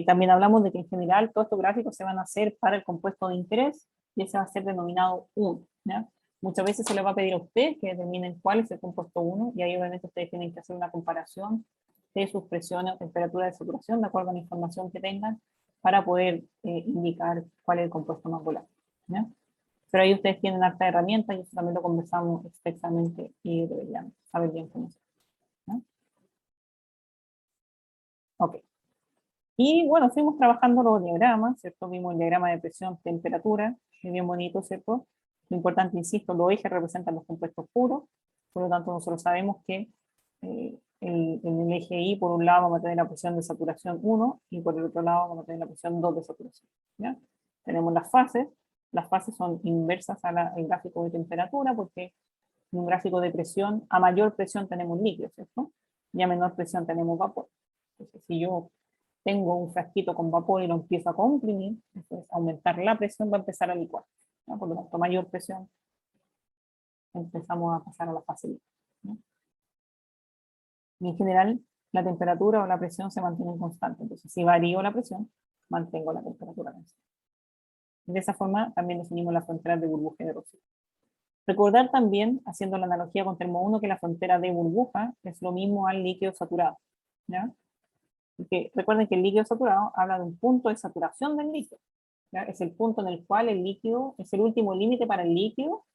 También hablamos de que en general todos estos gráficos se van a hacer para el compuesto de interés, y ese va a ser denominado 1, ¿ya? Muchas veces se les va a pedir a ustedes que determinen cuál es el compuesto 1, y ahí obviamente ustedes tienen que hacer una comparación de sus presiones o temperatura de saturación de acuerdo a la información que tengan para poder indicar cuál es el compuesto más volátil, ¿ya? Pero ahí ustedes tienen harta herramientas y eso también lo conversamos extensamente y deberían saber bien cómo se hace, ¿ya? Ok. Y bueno, fuimos trabajando los diagramas, ¿cierto? Vimos el diagrama de presión, temperatura, es bien bonito, ¿cierto? Lo importante, insisto, los ejes representan los compuestos puros, por lo tanto nosotros sabemos que en el eje Y, por un lado, vamos a tener la presión de saturación 1 y por el otro lado vamos a tener la presión 2 de saturación, ¿ya? Tenemos las fases son inversas al gráfico de temperatura, porque en un gráfico de presión, a mayor presión tenemos líquido, ¿cierto? Y a menor presión tenemos vapor. Entonces, si yo tengo un frasquito con vapor y lo empiezo a comprimir, entonces aumentar la presión va a empezar a licuar, ¿no? Por lo tanto, mayor presión, empezamos a pasar a la fase líquida, ¿no? Y en general, la temperatura o la presión se mantienen constante. Entonces, si varío la presión, mantengo la temperatura constante. De esa forma, también definimos la frontera de burbuja y de rocío. Recordar también, haciendo la analogía con termo 1, que la frontera de burbuja es lo mismo al líquido saturado, ¿ya? Porque recuerden que el líquido saturado habla de un punto de saturación del líquido, ¿ya? Es el punto en el cual el líquido, es el último límite para el líquido.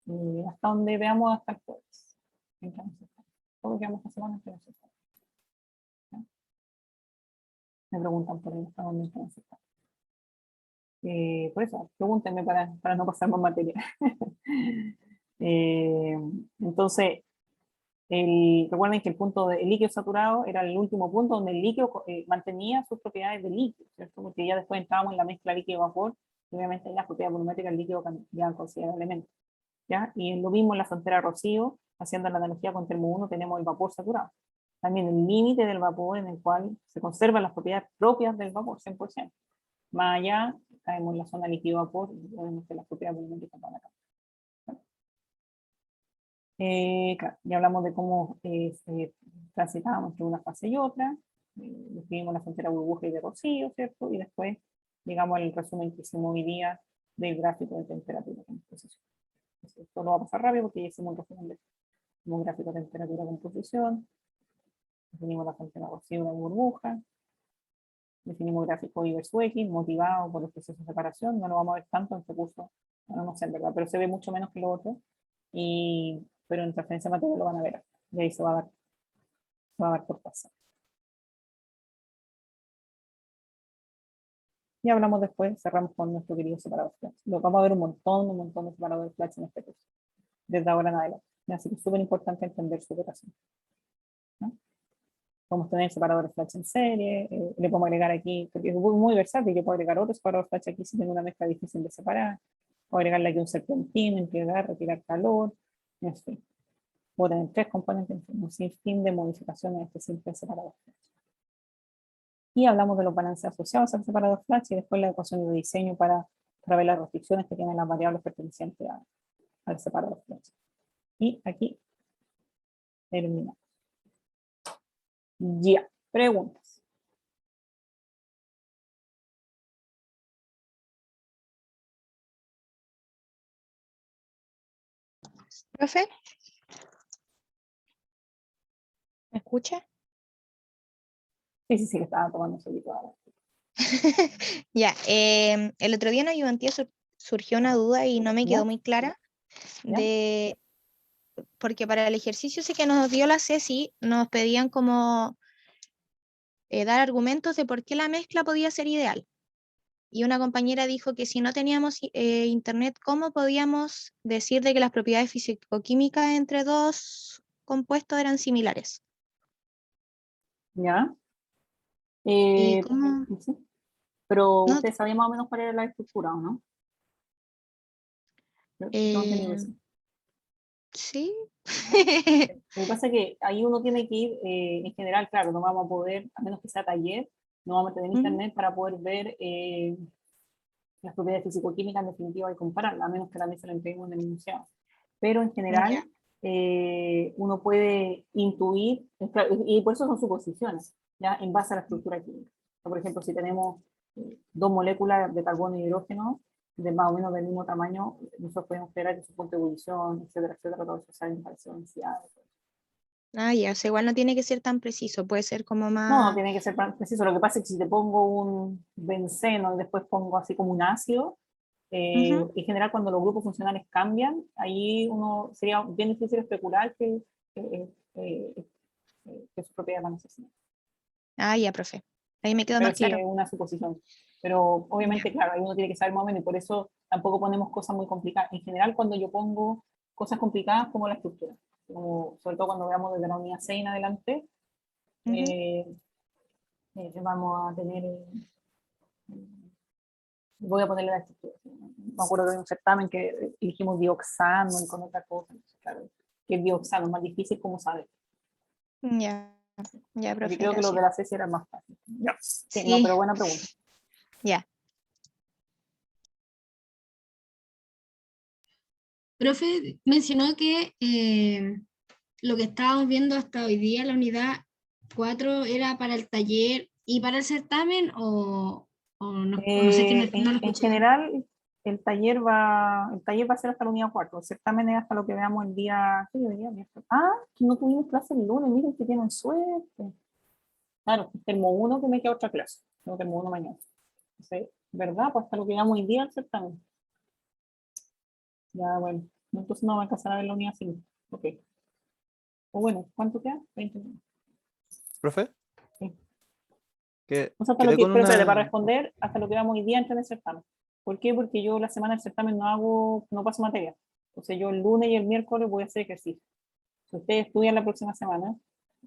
Y hasta donde veamos hasta el jueves. Todo lo que vamos a hacer en el ¿ya? Me preguntan por ahí hasta dónde estamos. Por eso, pregúntenme para no pasar más materia. Entonces, recuerden que el punto del líquido saturado era el último punto donde el líquido mantenía sus propiedades de líquido, ¿cierto? Porque ya después entrábamos en la mezcla líquido-vapor, y obviamente las propiedades volumétricas del líquido cambiaban considerablemente, ¿ya? Y lo mismo en la frontera Rocío, haciendo la analogía con termo 1, tenemos el vapor saturado. También el límite del vapor en el cual se conservan las propiedades propias del vapor, 100%. Más allá, caemos en la zona líquido-vapor, y obviamente las propiedades volumétricas van a cambiar. Claro, ya hablamos de cómo transitábamos entre una fase y otra, describimos la frontera burbuja y de rocío, ¿cierto? Y después llegamos al resumen que hicimos hoy día del gráfico de temperatura composición. Esto lo va a pasar rápido porque ya hicimos un resumen de un gráfico de temperatura composición, definimos la frontera rocío y la burbuja, definimos gráfico Y versus X, motivado por los procesos de separación, no lo vamos a ver tanto en este curso, bueno, no sé en verdad, pero se ve mucho menos que lo otro, pero en transferencia material lo van a ver, y ahí se va a dar por pasar. Y hablamos después, cerramos con nuestro querido separador Flash. Lo vamos a ver un montón de separadores Flash en este curso, desde ahora en adelante. Así que es súper importante entender su operación, ¿no? Podemos tener separadores Flash en serie, le podemos agregar aquí, porque es muy versátil, yo puedo agregar otro separador Flash aquí si tengo una mezcla difícil de separar, puedo agregarle aquí un serpentín, entregar, retirar calor, en fin. Puedo tener 3 componentes, en fin, un sinfín de modificaciones de este simple separador Flash. Y hablamos de los balances asociados al separador Flash y después la ecuación de diseño para ver las restricciones que tienen las variables pertenecientes al separador Flash. Y aquí terminamos. Ya, preguntas. ¿Profe? ¿Me escucha? Sí, que estaba tomando solito ahora. Ya, el otro día en ayudantía surgió una duda y no me ¿Ya? quedó muy clara ¿Ya? porque para el ejercicio sí que nos dio la Ceci, nos pedían como dar argumentos de por qué la mezcla podía ser ideal. Y una compañera dijo que si no teníamos internet, ¿cómo podíamos decir de que las propiedades físico-químicas entre dos compuestos eran similares? ¿Ya? ¿Y cómo? Sí. Pero No, usted sabía más o menos cuál era la estructura, ¿o no? No tenía eso. sí. Lo que pasa es que ahí uno tiene que ir, en general, claro, no vamos a poder, a menos que sea taller, no vamos a tener Ujú. internet para poder ver las propiedades físico-químicas en definitiva y compararlas, a menos que también se lo entreguemos en el enunciado. Pero en general, Ya. uno puede intuir, y por eso son suposiciones, ¿ya? En base a la estructura química. Por ejemplo, si tenemos 2 moléculas de carbono y hidrógeno de más o menos del mismo tamaño, nosotros podemos esperar que su punto de ebullición, etcétera, todo eso sale en pareció densidad. Ah, ya, o sea, igual no tiene que ser tan preciso, puede ser como No, no más... tiene que ser tan preciso. Lo que pasa es que si te pongo un benceno y después pongo así como un ácido, Ujú. en general cuando los grupos funcionales cambian, ahí uno sería bien difícil especular que, eh, que sus propiedades van a ser similares. Ah, ya, profe. Ahí me quedó Pero más sí, claro. es una suposición. Pero Ya. obviamente, claro, ahí uno tiene que saber más o menos y por eso tampoco ponemos cosas muy complicadas. En general, cuando yo pongo cosas complicadas, como la estructura, como, sobre todo cuando veamos desde la unidad 6 en adelante, Ujú. eh, vamos a tener, voy a ponerle la estructura. Me acuerdo de un certamen que elegimos dioxano y con otra cosa. Claro, que el dioxano es más difícil, como saber. Ya, ya, Porque profe, creo que los de gracias. la CESI eran más fáciles. Ya. Sí, no, Sí, pero buena pregunta. ya. Profe, mencionó que lo que estábamos viendo hasta hoy día, la unidad 4 era para el taller y para el certamen o no sé que no lo En escuché bien. general, el taller va a ser hasta la unidad 4. El certamen es hasta lo que veamos el día. ¿Qué día? Miércoles. Ah, que no tuvimos clase el lunes, miren que tienen suerte. Claro, termo uno que me queda otra clase. No termo uno mañana. Entonces, ¿verdad? Pues hasta lo que veamos hoy día el certamen. Ya, bueno. Entonces no va a alcanzar a ver la unidad 5. Ok. O bueno, ¿cuánto queda? 20 minutos. Profe, Sí. que O sea, hasta lo quedé que, con pero espérate, para una... responder, hasta lo que veamos hoy día entra en el certamen. ¿Por qué? Porque yo la semana del certamen no paso materia. Entonces yo el lunes y el miércoles voy a hacer ejercicio. Si ustedes estudian la próxima semana,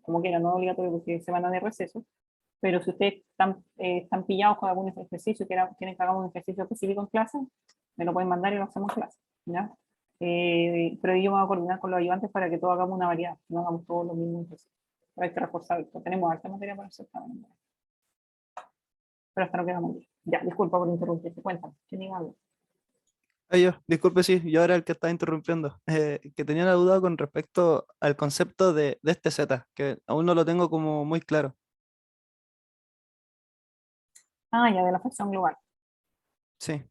como quieran, no es obligatorio porque es semana de receso, pero si ustedes están pillados con algún ejercicio, quieren que hagamos un ejercicio específico en clase, me lo pueden mandar y lo hacemos en clase. ¿Ya? Pero yo me voy a coordinar con los ayudantes para que todos hagamos una variedad, no hagamos todos los mismos ejercicios. Hay que reforzar esto. Tenemos alta materia para el certamen. Pero hasta lo que vamos. Ya, disculpa por interrumpirte. Cuéntame, ¿qué diga algo? Ay, yo, disculpe, sí, yo era el que estaba interrumpiendo. Que tenía una duda con respecto al concepto de este Z, que aún no lo tengo como muy claro. Ah, ya, de la fracción global. Sí,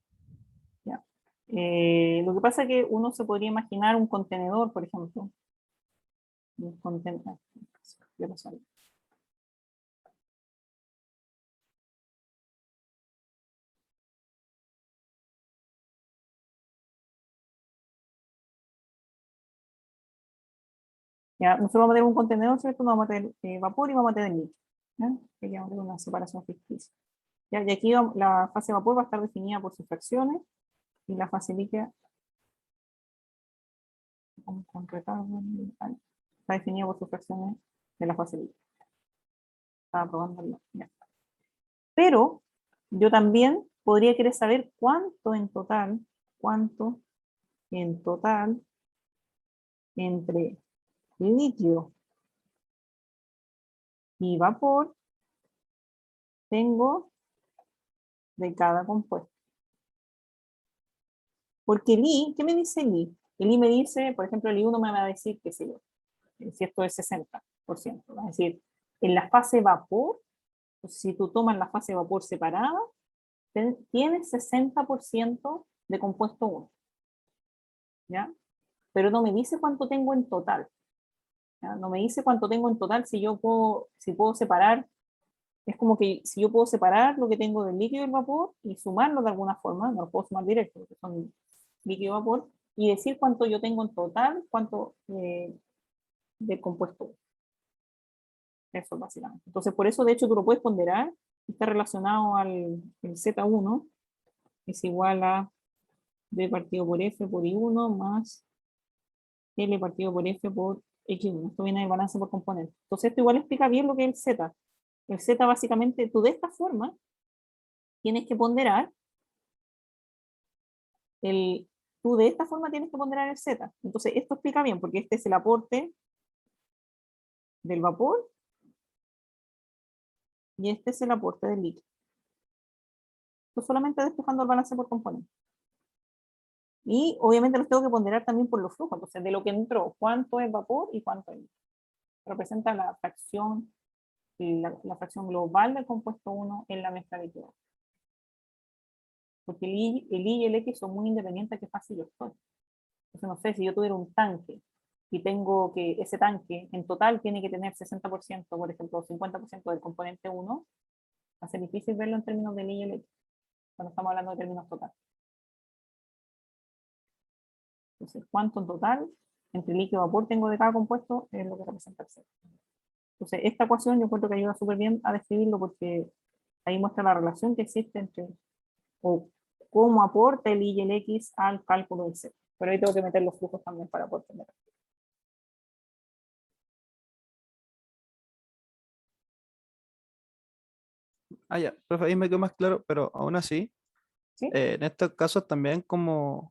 Ya. Lo que pasa es que uno se podría imaginar un contenedor, por ejemplo. Un contenedor. ¿Qué pasó ahí? Ya, nosotros vamos a tener un contenedor, ¿cierto? Vamos a tener vapor y vamos a tener líquido. ¿Ya? Que ya vamos a tener una separación ficticia. ¿Ya? Y aquí la fase vapor va a estar definida por sus fracciones y la fase líquida está definida por sus fracciones de la fase líquida. Estaba probando. Ya. Pero yo también podría querer saber cuánto en total entre líquido y vapor tengo de cada compuesto. Porque el I, ¿qué me dice el I? El I me dice, por ejemplo, el I1 me va a decir, qué sé yo, si esto es 60%. Va a decir, en la fase vapor, si tú tomas la fase vapor separada, tienes 60% de compuesto 1. ¿Ya? Pero no me dice cuánto tengo en total. ¿Ya? No me dice cuánto tengo en total si puedo separar. Es como que si yo puedo separar lo que tengo del líquido y el vapor y sumarlo de alguna forma, no lo puedo sumar directo, porque son líquido y vapor, y decir cuánto yo tengo en total, cuánto de compuesto. Eso básicamente. Entonces, por eso, de hecho, tú lo puedes ponderar, está relacionado al el Z1, es igual a D partido por F por I1 más L partido por F por X1. Esto viene del balance por componente. Entonces, esto igual explica bien lo que es el Z. El Z básicamente, tú de esta forma tienes que ponderar tú de esta forma tienes que ponderar el Z. Entonces, esto explica bien, porque este es el aporte del vapor y este es el aporte del líquido. Esto solamente despejando el balance por componente. Y obviamente los tengo que ponderar también por los flujos. Entonces, de lo que entró, cuánto es vapor y cuánto es líquido. Representa la fracción, la fracción global del compuesto 1 en la mezcla líquida. Porque el I y el X son muy independientes de qué fase yo estoy. Entonces, no sé, si yo tuviera un tanque y tengo que ese tanque en total tiene que tener 60%, por ejemplo, 50% del componente 1, va a ser difícil verlo en términos de I y L, cuando estamos hablando de términos totales. Entonces, ¿cuánto en total entre líquido y vapor tengo de cada compuesto? Es lo que representa el Z. Entonces, esta ecuación yo encuentro que ayuda súper bien a describirlo porque ahí muestra la relación que existe entre, o cómo aporta el Y y el X al cálculo del Z. Pero ahí tengo que meter los flujos también para poder tener. Ah, ya, profe, ahí me quedó más claro, pero aún así, ¿Sí? en estos casos también es como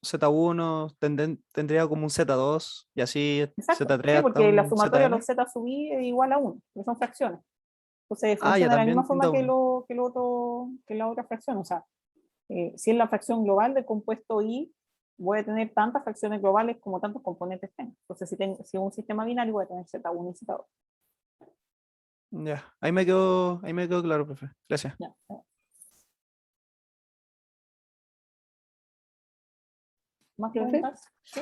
Z1 tendría como un Z2 y así Exacto. Z3 Sí, hasta porque la un sumatoria de ZN. los Z sub I es igual a 1, que son fracciones. Entonces Ah, ya funciona de la misma también forma da que, uno. que la otra fracción. O sea, si es la fracción global del compuesto I, voy a tener tantas fracciones globales como tantos componentes tengo. Entonces, si es un sistema binario, voy a tener Z1 y Z2. Ya, ahí me quedó claro, profe. Gracias. Ya. ¿Más ¿Profe? preguntas? ¿Sí?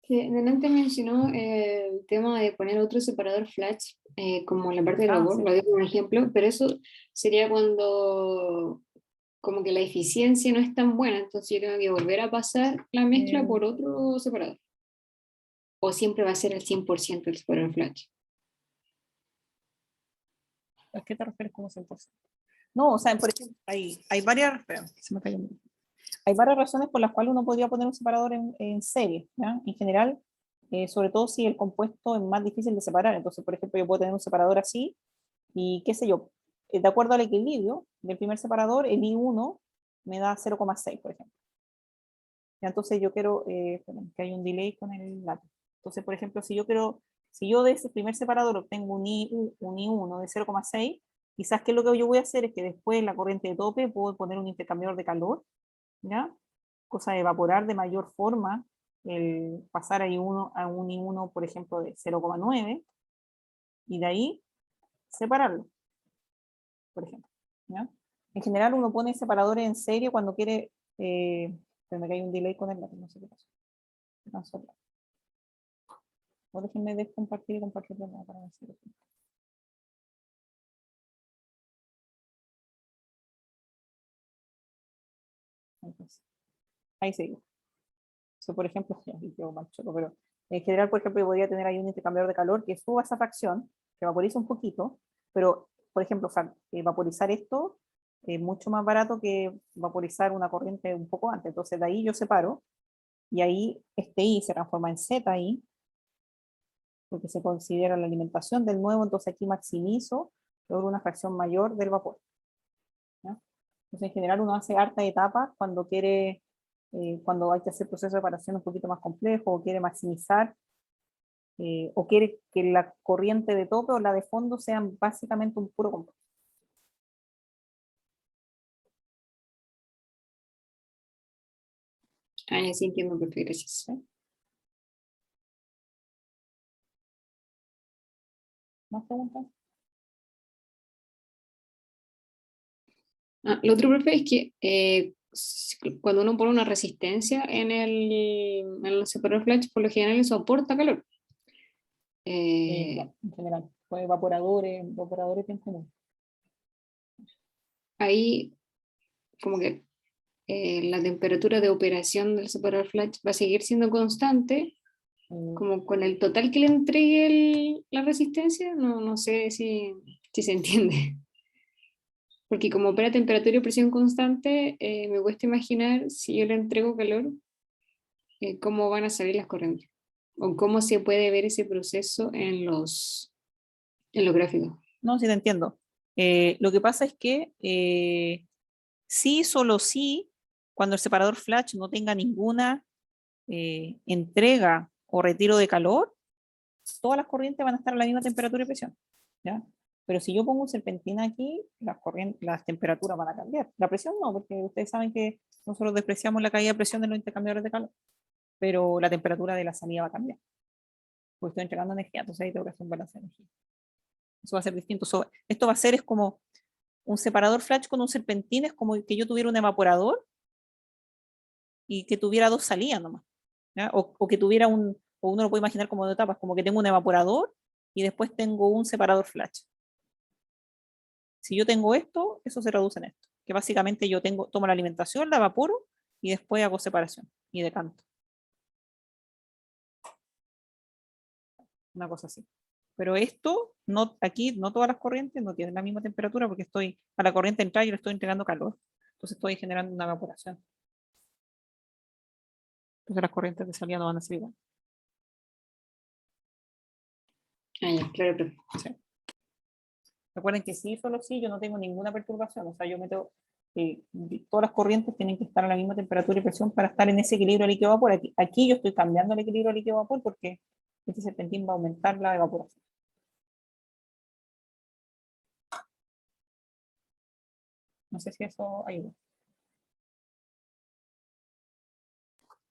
Que delante mencionó el tema de poner otro separador flash como en la parte del Ah, vapor, sí. lo digo como ejemplo, pero eso sería cuando como que la eficiencia no es tan buena, entonces yo tengo que volver a pasar la mezcla por otro separador. O siempre va a ser el 100% el separador flash. ¿A qué te refieres como 100%? No, o sea, por ejemplo, hay varias, espera, se me cayó. Hay varias razones por las cuales uno podría poner un separador en serie, ¿ya? En general, sobre todo si el compuesto es más difícil de separar. Entonces, por ejemplo, yo puedo tener un separador así y qué sé yo, de acuerdo al equilibrio del primer separador, el I1 me da 0,6, por ejemplo. Ya, entonces yo quiero, esperen, que hay un delay con el lápiz. Entonces, por ejemplo, si yo de ese primer separador obtengo un I1 de 0,6, quizás que lo que yo voy a hacer es que después en la corriente de tope puedo poner un intercambiador de calor, ¿ya? Cosa de evaporar de mayor forma, el pasar a un I1, por ejemplo, de 0,9, y de ahí separarlo, por ejemplo, ¿ya? En general uno pone separadores en serie cuando quiere, pero me cae un delay con el lápiz, no sé qué pasó. O déjenme descompartir y compartir de nuevo para decirlo. Entonces, ahí sigo. So, por ejemplo, ya aquí quedó mal choco, pero en general, por ejemplo, yo podría tener ahí un intercambiador de calor que suba esa fracción, que vaporiza un poquito, pero, por ejemplo, vaporizar esto es mucho más barato que vaporizar una corriente un poco antes. Entonces, de ahí yo separo, y ahí este I se transforma en ZI, porque se considera la alimentación del nuevo, entonces aquí maximizo, logro una fracción mayor del vapor, ¿ya? Entonces, en general, uno hace harta etapas cuando quiere, cuando hay que hacer procesos de separación un poquito más complejos, o quiere maximizar, o quiere que la corriente de tope o la de fondo sean básicamente un puro compuesto. Ah, sí entiendo, profe, gracias. ¿Sí? ¿Más preguntas? Ah, lo otro, profe, es que cuando uno pone una resistencia en el separador flash, por lo general eso aporta calor. Claro, en general. Pues evaporadores bien común. Ahí como que la temperatura de operación del separador flash va a seguir siendo constante, como con el total que le entregue la resistencia, no sé si se entiende. Porque como opera temperatura y presión constante, me cuesta imaginar si yo le entrego calor, cómo van a salir las corrientes, o cómo se puede ver ese proceso en los gráficos. No, sí te entiendo. Lo que pasa es que sí, solo sí, cuando el separador flash no tenga ninguna entrega o retiro de calor, todas las corrientes van a estar a la misma temperatura y presión, ¿ya? Pero si yo pongo un serpentina aquí, las temperaturas van a cambiar. La presión no, porque ustedes saben que nosotros despreciamos la caída de presión de los intercambiadores de calor, pero la temperatura de la salida va a cambiar, porque estoy entregando energía, entonces ahí tengo que hacer un balance de energía. Eso va a ser distinto. Esto va a ser es como un separador flash con un serpentina, es como que yo tuviera un evaporador y que tuviera dos salidas nomás, ¿ya? O que tuviera o uno lo puede imaginar como de etapas, como que tengo un evaporador y después tengo un separador flash. Si yo tengo esto, eso se reduce en esto, que básicamente yo tomo la alimentación, la evaporo y después hago separación y decanto. Una cosa así. Pero esto, aquí no todas las corrientes no tienen la misma temperatura porque a la corriente entrar yo le estoy entregando calor. Entonces estoy generando una evaporación. Entonces las corrientes de salida no van a ser igual. Ah, ya, claro, profe. Sí. Recuerden que sí, solo sí, yo no tengo ninguna perturbación. O sea, todas las corrientes tienen que estar a la misma temperatura y presión para estar en ese equilibrio líquido-vapor. Aquí yo estoy cambiando el equilibrio líquido-vapor porque este serpentín va a aumentar la evaporación. No sé si eso ayuda.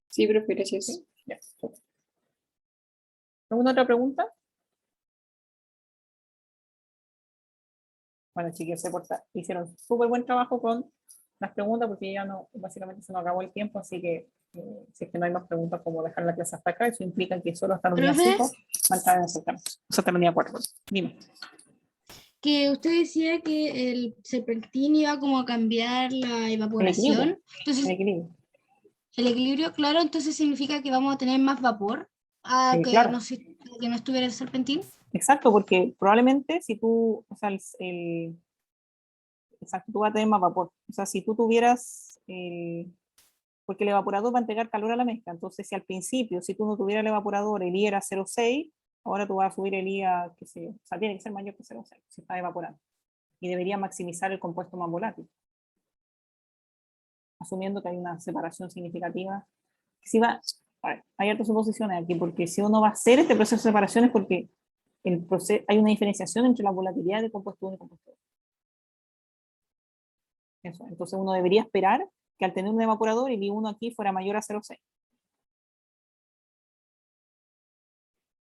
Sí, profe, gracias. Ya, súper. ¿Alguna otra pregunta? Bueno, chicos, hicieron súper buen trabajo con las preguntas porque ya no, básicamente se nos acabó el tiempo, así que si es que no hay más preguntas, como dejar la clase hasta acá, eso implica que solo hasta la unidad Profe. 5 van a estar en el certamen. O sea, hasta la unidad 4. Dime. Que usted decía que el serpentín iba como a cambiar la evaporación. El Entonces, equilibrio. el equilibrio, claro, entonces significa que vamos a tener más vapor a que Claro. que no estuviera el serpentín. Exacto, porque probablemente si tú, o sea, exacto, tú vas a tener más vapor. O sea, si tú tuvieras, porque el evaporador va a entregar calor a la mezcla, entonces si al principio, si tú no tuvieras el evaporador, el I era 0,6, ahora tú vas a subir el I a, qué sé yo, o sea, tiene que ser mayor que 0,6, si está evaporando. Y debería maximizar el compuesto más volátil. Asumiendo que hay una separación significativa. Si va, a ver, hay otras suposiciones aquí, porque si uno va a hacer este proceso de separación es porque hay una diferenciación entre la volatilidad de compuesto 1 y compuesto 2. Eso. Entonces uno debería esperar que al tener un evaporador el I1 aquí fuera mayor a 0,6.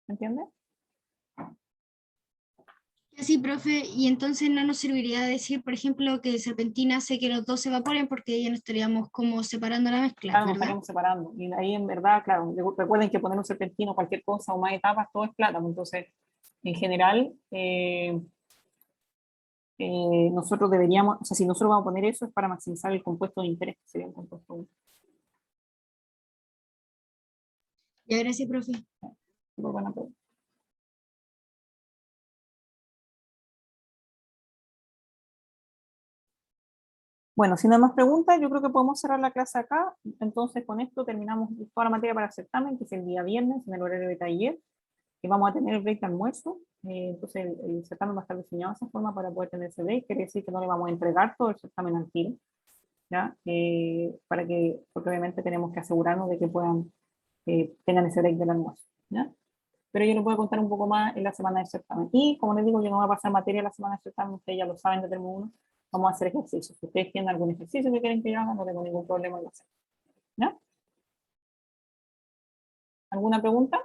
¿Me entiendes? Sí, profe, y entonces no nos serviría decir, por ejemplo, que el serpentín hace que los dos se evaporen porque ya no estaríamos como separando la mezcla, Claro, nos ¿verdad? estaríamos separando. Y ahí en verdad, claro, recuerden que poner un serpentino, cualquier cosa o más etapas, todo es plata. Entonces, en general, nosotros deberíamos, o sea, si nosotros vamos a poner eso es para maximizar el compuesto de interés, que sería un compuesto 1. Ya, gracias, profe. Súper buena pregunta. Bueno, si no hay más preguntas, yo creo que podemos cerrar la clase acá. Entonces, con esto terminamos toda la materia para el certamen, que es el día viernes, en el horario de taller, que vamos a tener el break de almuerzo. Entonces, el certamen va a estar diseñado de esa forma para poder tener ese break. Quiere decir que no le vamos a entregar todo el certamen al tiro, ¿ya? Porque obviamente tenemos que asegurarnos de que tengan ese break del almuerzo, ¿ya? Pero yo les voy a contar un poco más en la semana del certamen. Y como les digo, yo no voy a pasar materia en la semana del certamen, ustedes ya lo saben de termo 1, vamos a hacer ejercicios. Si ustedes tienen algún ejercicio que quieren que yo haga, no tengo ningún problema en hacerlo. ¿Ya? ¿Alguna pregunta?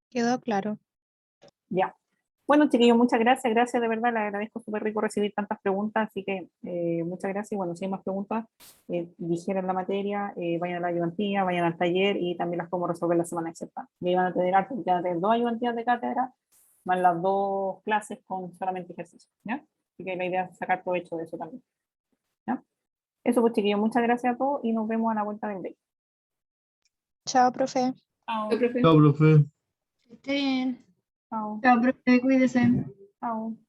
Quedó claro. Ya. Bueno, chiquillos, muchas gracias. Gracias, de verdad, les agradezco, súper rico recibir tantas preguntas, así que muchas gracias. Y bueno, si hay más preguntas, dijeron la materia, vayan a la ayudantía, vayan al taller y también las podemos resolver la semana de certamen. Y van a tener 2 ayudantías de cátedra, más las 2 clases con solamente ejercicio, ¿ya? Así que la idea es sacar provecho de eso también, ¿ya? Eso pues, chiquillos, muchas gracias a todos y nos vemos a la vuelta del break. Chao, profe. Chao. Chao, profe. Chao, profe. Esté bien. Chao. Chao, profe, cuídese. Chao.